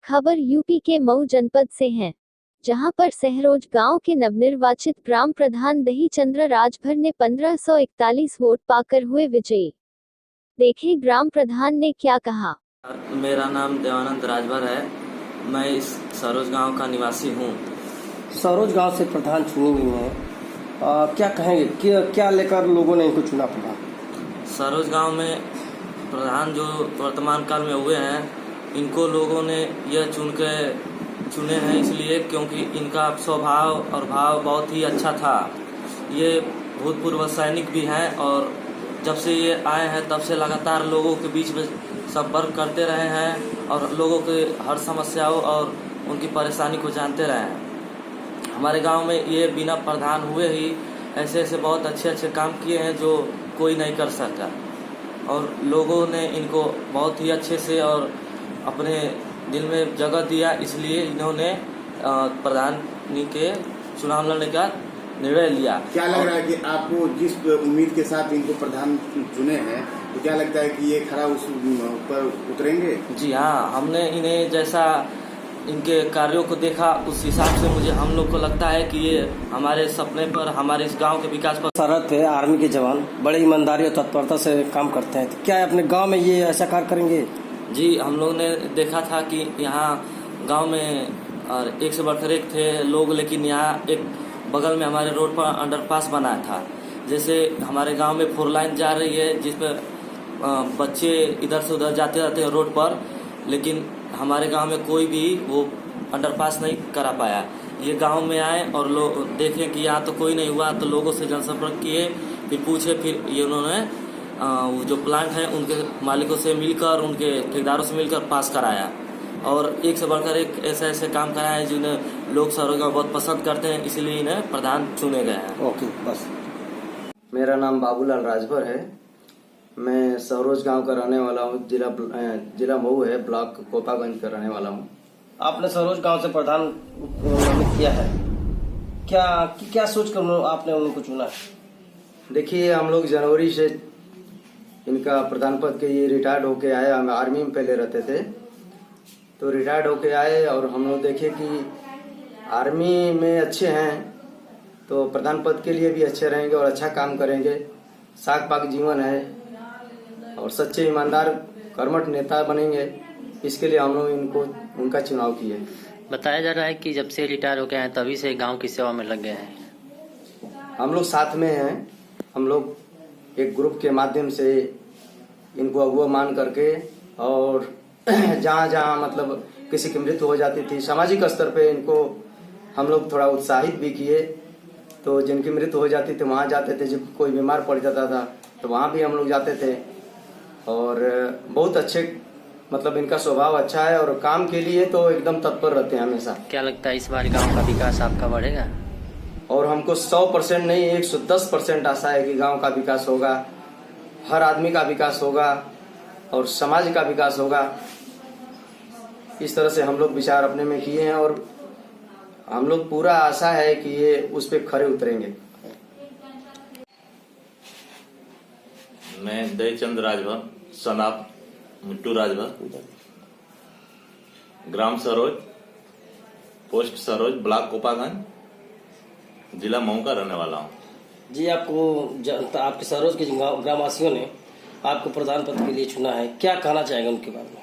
खबर यूपी के मऊ जनपद से है, जहां पर सहरोज गांव के नवनिर्वाचित ग्राम प्रधान दहीचंद्र राजभर ने 1541 वोट पाकर हुए विजयी। देखें ग्राम प्रधान ने क्या कहा। मेरा नाम देवानंद राजभर है। मैं इस सरोज गांव का निवासी हूं। सरोज गांव से प्रधान चुनी हुई हैं, क्या कहेंगे, क्या लेकर लोगों ने इनको चुना प्रधान? सरोज गांव में प्रधान जो वर्तमान काल में हुए हैं, इनको लोगों ने यह चुने हैं इसलिए क्योंकि इनका स्वभाव और भाव बहुत ही अच्छा था। ये भूतपूर्व सैनिक भी हैं और जब से ये आए हैं तब से लगातार लोगों के बीच में संपर्क करते रहे हैं और लोगों के हर समस्याओं और उनकी परेशानी को जानते रहे हैं। हमारे गांव में ये बिना प्रधान हुए ही ऐसे बहुत अच्छे काम किए हैं जो कोई नहीं कर सकता और लोगों ने इनको बहुत ही अच्छे से और अपने दिल में जगह दिया, इसलिए इन्होंने प्रधानी के चुनाव लड़ने का निर्णय लिया। क्या लग रहा है कि आपको जिस उम्मीद के साथ इनको प्रधान चुने हैं, तो क्या लगता है कि ये खरा उस पर उतरेंगे? जी हाँ, हमने इन्हें जैसा इनके कार्यों को देखा उस हिसाब से मुझे हम लोग को लगता है कि ये हमारे सपने पर, हमारे इस गांव के विकास पर। सरहद है, आर्मी के जवान बड़े ईमानदारी और तत्परता से काम करते हैं, तो क्या अपने गांव में ये ऐसा कार्य करेंगे? जी, हम लोग ने देखा था कि यहाँ गांव में और एक से बढ़कर एक थे लोग, लेकिन यहाँ एक बगल में हमारे रोड पर अंडरपास बनाया था। जैसे हमारे गांव में 4 लाइन जा रही है जिसपे बच्चे इधर से उधर जाते रहते हैं रोड पर, लेकिन हमारे गांव में कोई भी वो अंडरपास नहीं करा पाया। ये गांव में आए और लोग देखें कि यहाँ तो कोई नहीं हुआ, तो लोगों से जनसंपर्क किए, फिर पूछे, फिर ये उन्होंने वो जो प्लांट है उनके मालिकों से मिलकर, उनके ठेकेदारों से मिलकर पास कराया और एक से बढ़कर एक ऐसे काम कराए जिन्हें लोग सरोज गाँव बहुत पसंद करते हैं, इसलिए इन्हें प्रधान चुने गए हैं। ओके, बस। मेरा नाम बाबूलाल राजभर है। मैं सरोज गांव का रहने वाला हूँ। जिला मऊ है, ब्लॉक कोपागंज का रहने वाला हूँ। आपने सरोज गांव से प्रधान नामित किया है, क्या सोचकर आपने उनको चुना? देखिए, हम लोग जनवरी से इनका प्रधान पद के ये रिटायर्ड होके आए। हम आर्मी में पहले रहते थे, तो रिटायर्ड होके आए और हम लोग देखे कि आर्मी में अच्छे हैं तो प्रधान पद के लिए भी अच्छे रहेंगे और अच्छा काम करेंगे। साग पाक जीवन है और सच्चे ईमानदार कर्मठ नेता बनेंगे, इसके लिए हम लोग उनका चुनाव किए। बताया जा रहा है कि जब से रिटायर हो गए हैं तभी से गांव की सेवा में लग गए हैं। हम लोग साथ में हैं। हम लोग एक ग्रुप के माध्यम से इनको अगुआ मान करके और जहाँ मतलब किसी की मृत्यु हो जाती थी, सामाजिक स्तर पे इनको हम लोग थोड़ा उत्साहित भी किए। तो जिनकी मृत्यु हो जाती थी वहाँ जाते थे, जब कोई बीमार पड़ जाता था तो वहाँ भी हम लोग जाते थे और बहुत अच्छे, मतलब इनका स्वभाव अच्छा है और काम के लिए तो एकदम तत्पर रहते हैं हमेशा। क्या लगता है इस बार गांव का विकास आपका बढ़ेगा? और हमको 100% नहीं 110% आशा है कि गांव का विकास होगा, हर आदमी का विकास होगा और समाज का विकास होगा। इस तरह से हम लोग विचार अपने में किए हैं और हम लोग पूरा आशा है कि ये उस पर खरे उतरेंगे। मैं दहीचंद्र राजभर, सन ऑफ मिट्टू राजभर, ग्राम सरोज, पोस्ट सरोज, ब्लॉक कोपागंज, जिला मऊ का रहने वाला हूँ। जी, आपको आपके सरोज के ग्रामवासियों ने आपको प्रधान पद के लिए चुना है, क्या कहना चाहेंगे उनके बारे में?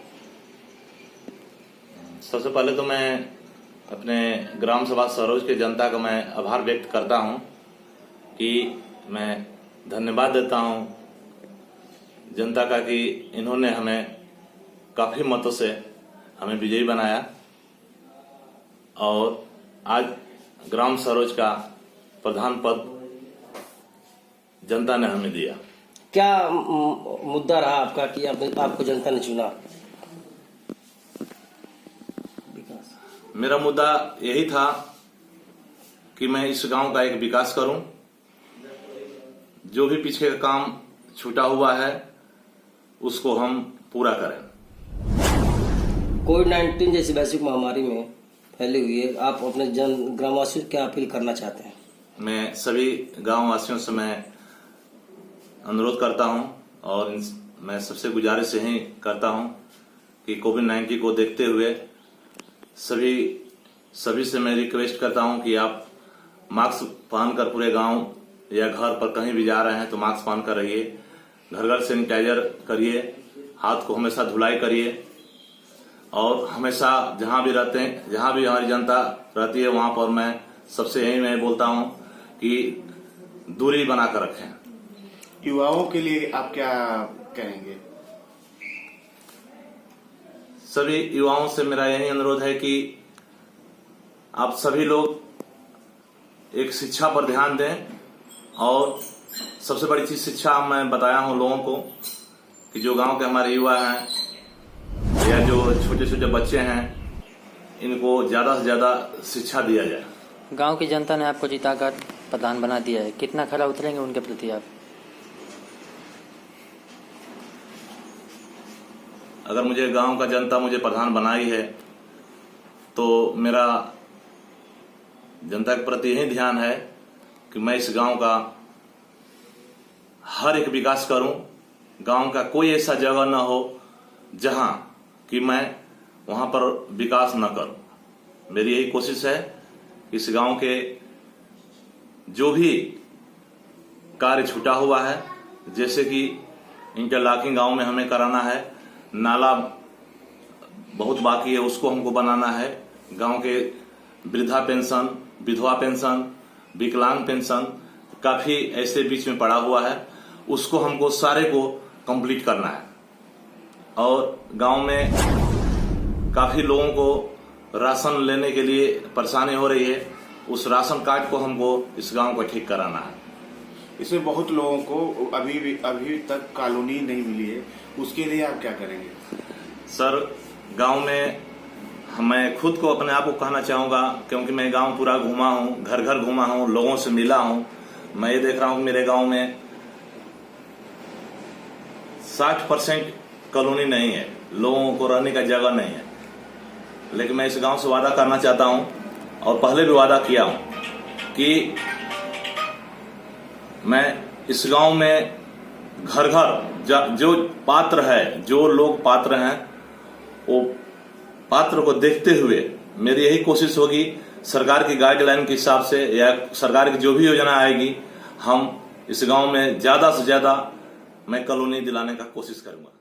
सबसे पहले तो मैं अपने ग्राम सभा सरोज के जनता का मैं आभार व्यक्त करता हूँ कि मैं धन्यवाद देता हूँ जनता का कि इन्होंने हमें काफी मतों से हमें विजयी बनाया और आज ग्राम सरोज का प्रधान पद जनता ने हमें दिया। क्या मुद्दा रहा आपका कि आपको जनता ने चुना? मेरा मुद्दा यही था कि मैं इस गांव का एक विकास करूं, जो भी पीछे का काम छूटा हुआ है उसको हम पूरा करें। कोविड-19 जैसी वैश्विक महामारी में फैली हुई है, आप अपने ग्रामवासियों से क्या अपील करना चाहते हैं? मैं सभी गांव वासियों से मैं अनुरोध करता हूं और मैं सबसे गुजारिश यही करता हूं कि कोविड-19 को देखते हुए सभी से मैं रिक्वेस्ट करता हूं कि आप मास्क पहनकर पूरे गांव या घर पर कहीं भी जा रहे हैं तो मास्क पहन कर रहिए। घर घर सैनिटाइजर करिए, हाथ को हमेशा धुलाई करिए और हमेशा जहां भी रहते हैं, जहां भी हमारी जनता रहती है वहां पर मैं सबसे यही मैं बोलता हूं कि दूरी बनाकर रखें। युवाओं के लिए आप क्या कहेंगे? सभी युवाओं से मेरा यही अनुरोध है कि आप सभी लोग एक शिक्षा पर ध्यान दें और सबसे बड़ी चीज शिक्षा मैं बताया हूं लोगों को कि जो गांव के हमारे युवा हैं या जो छोटे छोटे बच्चे हैं इनको ज्यादा से ज्यादा शिक्षा दिया जाए। गांव की जनता ने आपको जिताकर प्रधान बना दिया है, कितना खरा उतरेंगे उनके प्रति आप? अगर मुझे गांव का जनता मुझे प्रधान बनाई है तो मेरा जनता के प्रति यही ध्यान है कि मैं इस गांव का हर एक विकास करूं। गांव का कोई ऐसा जगह न हो जहां कि मैं वहां पर विकास न करूं। मेरी यही कोशिश है कि इस गांव के जो भी कार्य छूटा हुआ है, जैसे कि इंटरलॉकिंग गांव में हमें कराना है, नाला बहुत बाकी है उसको हमको बनाना है, गांव के वृद्धा पेंशन, विधवा पेंशन, विकलांग पेंशन काफी ऐसे बीच में पड़ा हुआ है, उसको हमको सारे को कंप्लीट करना है। और गांव में काफी लोगों को राशन लेने के लिए परेशानी हो रही है, उस राशन कार्ड को हमको इस गांव को ठीक कराना है। इसमें बहुत लोगों को अभी तक कॉलोनी नहीं मिली है, उसके लिए आप क्या करेंगे? सर, गांव में मैं खुद को अपने आप को कहना चाहूंगा क्योंकि मैं गांव पूरा घूमा हूं, घर घर घूमा हूं, लोगों से मिला हूं। मैं ये देख रहा हूं मेरे गांव में 60% कॉलोनी नहीं है, लोगों को रहने का जगह नहीं है। लेकिन मैं इस गांव से वादा करना चाहता हूं और पहले भी वादा किया हूं कि मैं इस गांव में घर घर जो पात्र है, जो लोग पात्र हैं, वो पात्र को देखते हुए मेरी यही कोशिश होगी सरकार की गाइडलाइन के हिसाब से या सरकार की जो भी योजना आएगी, हम इस गांव में ज्यादा से ज्यादा मैं कॉलोनी दिलाने का कोशिश करूंगा।